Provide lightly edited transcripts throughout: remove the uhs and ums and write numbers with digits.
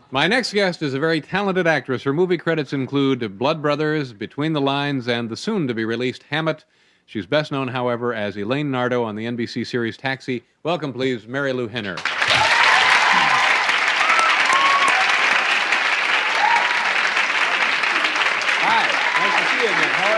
My next guest is a very talented actress. Her movie credits include Blood Brothers, Between the Lines, and the soon-to-be-released Hammett. She's best known, however, as Elaine Nardo on the NBC series Taxi. Welcome, please, Marilu Henner. Hi, nice to see you again. How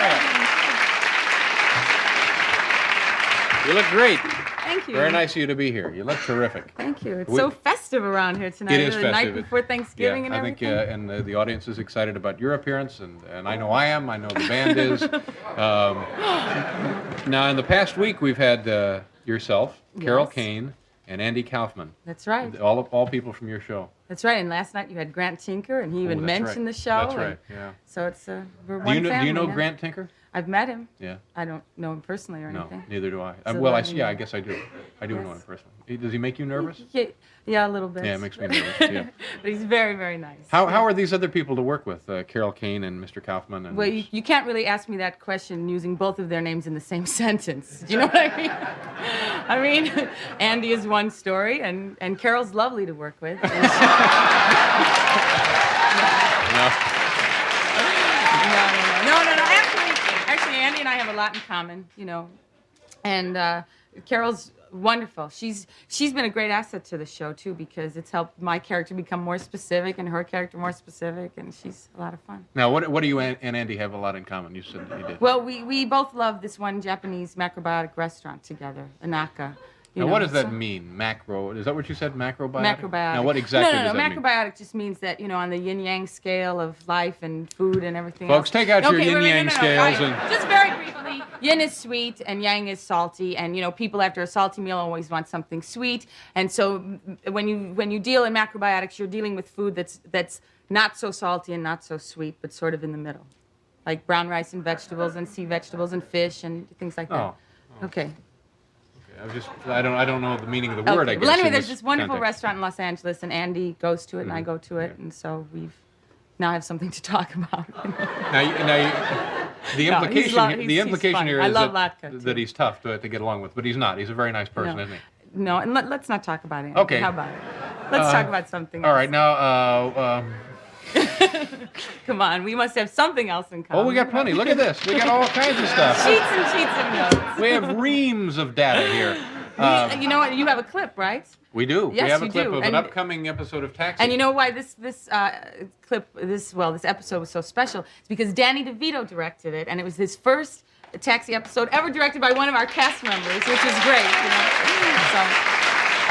are you? You look great. Thank you. Very nice of you to be here. You look terrific. Thank you. It's so festive around here tonight. It is the festive. night before Thanksgiving and everything. I think, and the audience is excited about your appearance, and I know I am. I know the band is. Now, in the past week, we've had yourself, Carol Kane, and Andy Kaufman. That's right. All people from your show. That's right. And last night you had Grant Tinker, and he even mentioned the show. That's right. Yeah. So it's we're one family. Do you know now. Grant Tinker? I've met him. Yeah. I don't know him personally or anything. No, neither do I. So Well, I guess I do. I do know him personally. Does he make you nervous? Yeah, a little bit. Yeah, it makes me nervous. Yeah. But he's very, very nice. How are these other people to work with? Carol Kane and Mr. Kaufman. And well, you can't really ask me that question using both of their names in the same sentence. Do you know what I mean? I mean, Andy is one story, and Carol's lovely to work with. No. Actually, Andy and I have a lot in common, you know. And Carol's wonderful. She's been a great asset to the show too, because it's helped my character become more specific and her character more specific, and she's a lot of fun. Now, what do you and Andy have a lot in common? You said you did. Well, we both love this one Japanese macrobiotic restaurant together, Anaka. Now, what does that mean? Macro? Is that what you said? Macrobiotic? Macrobiotic. Now, what exactly does that mean? Macrobiotic just means that, you know, on the yin-yang scale of life and food and everything Folks, else. take out your yin-yang scales. Right. Just very briefly, yin is sweet and yang is salty. And, you know, people after a salty meal always want something sweet. And so when you deal in macrobiotics, you're dealing with food that's not so salty and not so sweet, but sort of in the middle. Like brown rice and vegetables and sea vegetables and fish and things like that. Okay. I don't know the meaning of the word, I guess. Well, anyway, there's this wonderful restaurant in Los Angeles, and Andy goes to it, and I go to it, and so we've now have something to talk about. The implication here is that he's tough to get along with, but he's not. He's a very nice person, isn't he? No, and let's not talk about it. Okay. How about it? Let's talk about something else. All right, now... Come on, we must have something else in common. Oh, we got plenty. Look at this. We got all kinds of stuff. Sheets and sheets of notes. We have reams of data here. You know what? You have a clip, right? We do. Yes, we have a you clip do. of an upcoming episode of Taxi. And you know why this episode was so special? It's because Danny DeVito directed it, and it was his first Taxi episode ever directed by one of our cast members, which is great. You know? So.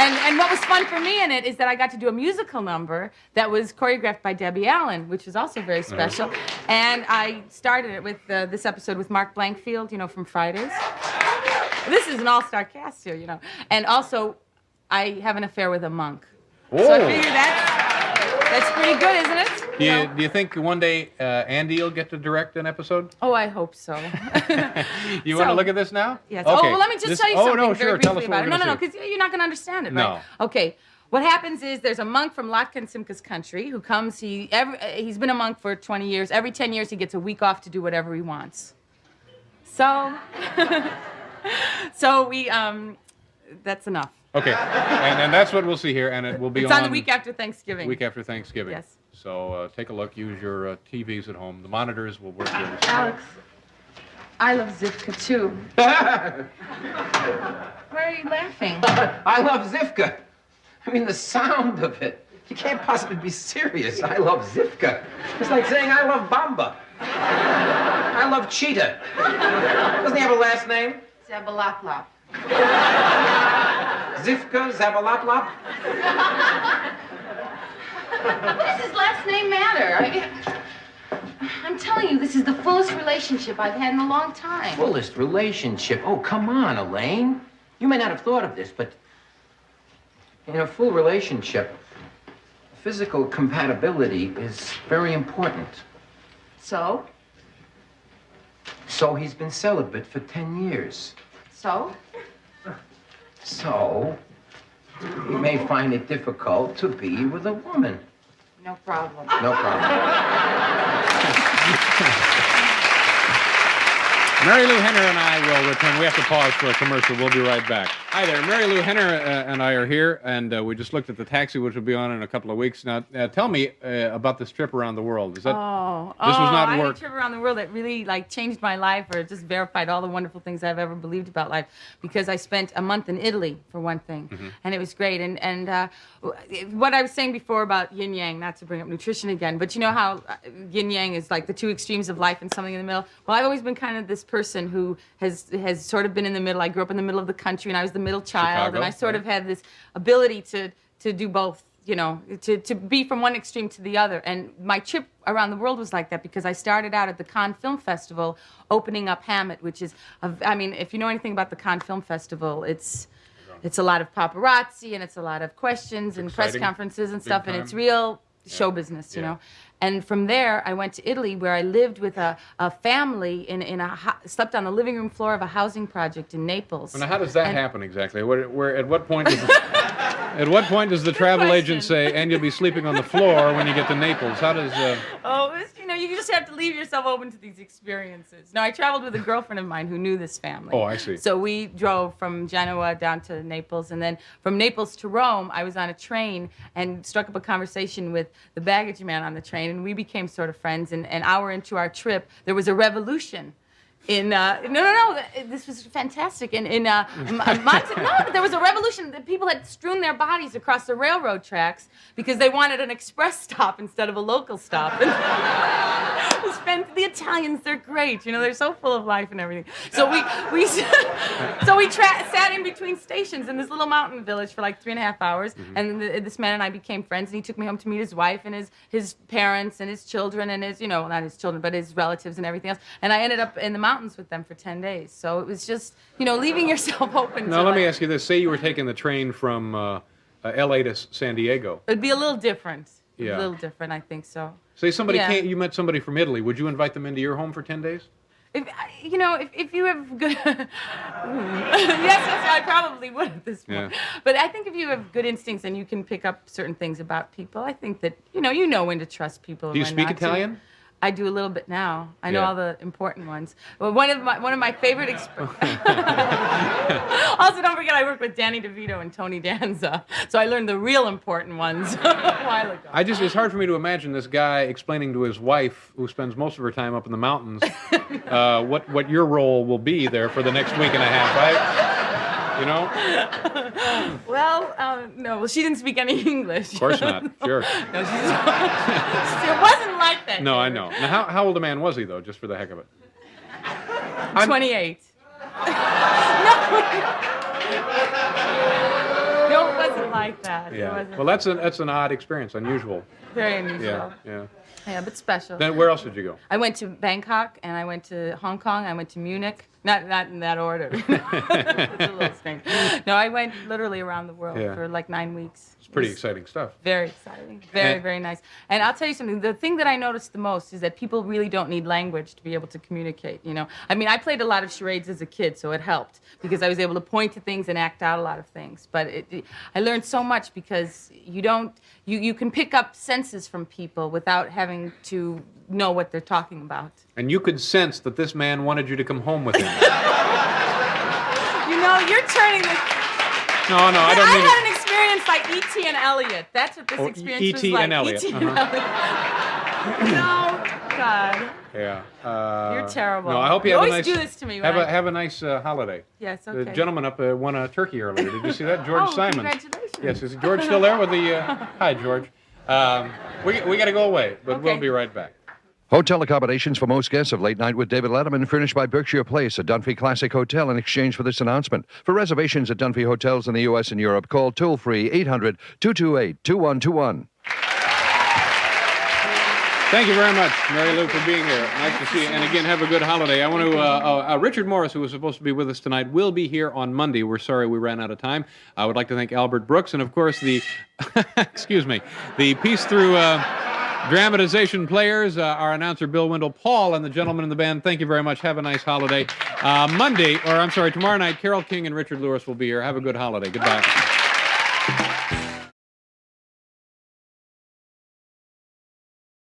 And what was fun for me in it is that I got to do a musical number that was choreographed by Debbie Allen, which was also very special. And I started it with this episode with Mark Blankfield, you know, from Fridays. This is an all-star cast here, you know. And also, I have an affair with a monk. Oh. So I figure that's pretty good, isn't it? Do you think one day Andy will get to direct an episode? Oh, I hope so. You want to look at this now? Yes. Okay. Oh, well, let me just tell you something very briefly about it. No, because you're not going to understand it, no. Right? Okay. What happens is there's a monk from Latka and Simca's country who comes. He's been a monk for 20 years. Every 10 years, he gets a week off to do whatever he wants. So, that's enough. Okay, and that's what we'll see here, and it will be on the week after Thanksgiving. Week after Thanksgiving. Yes. So take a look. Use your TVs at home. The monitors will work here. Alex, I love Zivka too. Why are you laughing? I love Zivka. I mean, the sound of it. You can't possibly be serious. I love Zivka. It's like saying I love Bamba. I love Cheetah. Doesn't he have a last name? Zabalaplop. Zivka Zabalaplop? What does his last name matter? I'm telling you, this is the fullest relationship I've had in a long time. Fullest relationship? Oh, come on, Elaine. You may not have thought of this, but in a full relationship, physical compatibility is very important. So? So he's been celibate for 10 years. So? So, he may find it difficult to be with a woman. No problem. No problem. Marilu Henner and I will return. We have to pause for a commercial. We'll be right back. Hi there. Marilu, Henner and I are here, and we just looked at the taxi, which will be on in a couple of weeks. Now, tell me about this trip around the world. Is that this was not I work? had a trip around the world that really changed my life, or just verified all the wonderful things I've ever believed about life. Because I spent a month in Italy for one thing, and it was great. And what I was saying before about yin yang, not to bring up nutrition again, but you know how yin yang is like the two extremes of life and something in the middle. Well, I've always been kind of this person who has sort of been in the middle. I grew up in the middle of the country, and I was the middle child, Chicago, and I sort of had this ability to do both, you know, to be from one extreme to the other. And my trip around the world was like that because I started out at the Cannes Film Festival opening up Hammett, which is, I mean, if you know anything about the Cannes Film Festival, it's a lot of paparazzi, and it's a lot of questions and press conferences and stuff, and it's real show business, you know. And from there, I went to Italy, where I lived with a family slept on the living room floor of a housing project in Naples. Now, how does that happen exactly? At what point does the travel agent say, and you'll be sleeping on the floor when you get to Naples? How does... You just have to leave yourself open to these experiences. No, I traveled with a girlfriend of mine who knew this family. Oh, I see. So we drove from Genoa down to Naples, and then from Naples to Rome, I was on a train and struck up a conversation with the baggage man on the train, and we became sort of friends. And an hour into our trip, there was a revolution. This was fantastic. There was a revolution. People had strewn their bodies across the railroad tracks because they wanted an express stop instead of a local stop. The Italians, they're great. You know, they're so full of life and everything. So we sat in between stations in this little mountain village for like 3.5 hours. And this man and I became friends, and he took me home to meet his wife and his parents and his children and his, not his children, but his relatives and everything else. And I ended up in the mountains with them for 10 days. So it was just, leaving yourself open. Now, let me ask you this. Say you were taking the train from L.A. to San Diego. It'd be a little different. Yeah. A little different, I think so. Say you met somebody from Italy. Would you invite them into your home for 10 days? If you have good... yes, I probably would at this point. Yeah. But I think if you have good instincts and you can pick up certain things about people, I think that, you know when to trust people. Do you speak Italian? I do a little bit now. I know all the important ones. Well, one of my favorite Also, don't forget I work with Danny DeVito and Tony Danza, so I learned the real important ones a while ago. It's hard for me to imagine this guy explaining to his wife, who spends most of her time up in the mountains, what your role will be there for the next week and a half, right? You know? No. Well, she didn't speak any English. Of course not. Sure. No, it wasn't like that. No, I know. Now, how old a man was he, though, just for the heck of it? 28. No, it wasn't like that. Yeah. Well, that's an odd experience, unusual. Very unusual. Yeah. Yeah, but special. Then where else did you go? I went to Bangkok, and I went to Hong Kong, I went to Munich. Not in that order. It's a little strange. No, I went literally around the world for like 9 weeks. It's pretty exciting stuff. Very exciting. Very nice. And I'll tell you something. The thing that I noticed the most is that people really don't need language to be able to communicate, I mean, I played a lot of charades as a kid, so it helped because I was able to point to things and act out a lot of things. But I learned so much because you can pick up senses from people without having to know what they're talking about. And you could sense that this man wanted you to come home with him. You're turning this... No, I don't mean I had an experience like E.T. and Elliot. That's what this experience was like. E.T. and Elliot. E.T. and Elliot. No, God. Yeah. You're terrible. No, I hope you have a nice... always do this to me. Have a nice holiday. Yes, okay. The gentleman up won a turkey earlier. Did you see that? George Simons. Congratulations. Yes, is George still there with the... Hi, George. We got to go away, but we'll be right back. Hotel accommodations for most guests of Late Night with David Letterman furnished by Berkshire Place, a Dunphy Classic Hotel, in exchange for this announcement. For reservations at Dunphy Hotels in the U.S. and Europe, call toll-free 800-228-2121. Thank you very much, Marilu, for being here. Nice to see you. And again, have a good holiday. I want to, Richard Morris, who was supposed to be with us tonight, will be here on Monday. We're sorry we ran out of time. I would like to thank Albert Brooks and, of course, the Peace Through Dramatization players, our announcer, Bill Wendell, Paul, and the gentlemen in the band. Thank you very much. Have a nice holiday. Tomorrow night, Carole King and Richard Lewis will be here. Have a good holiday. Goodbye.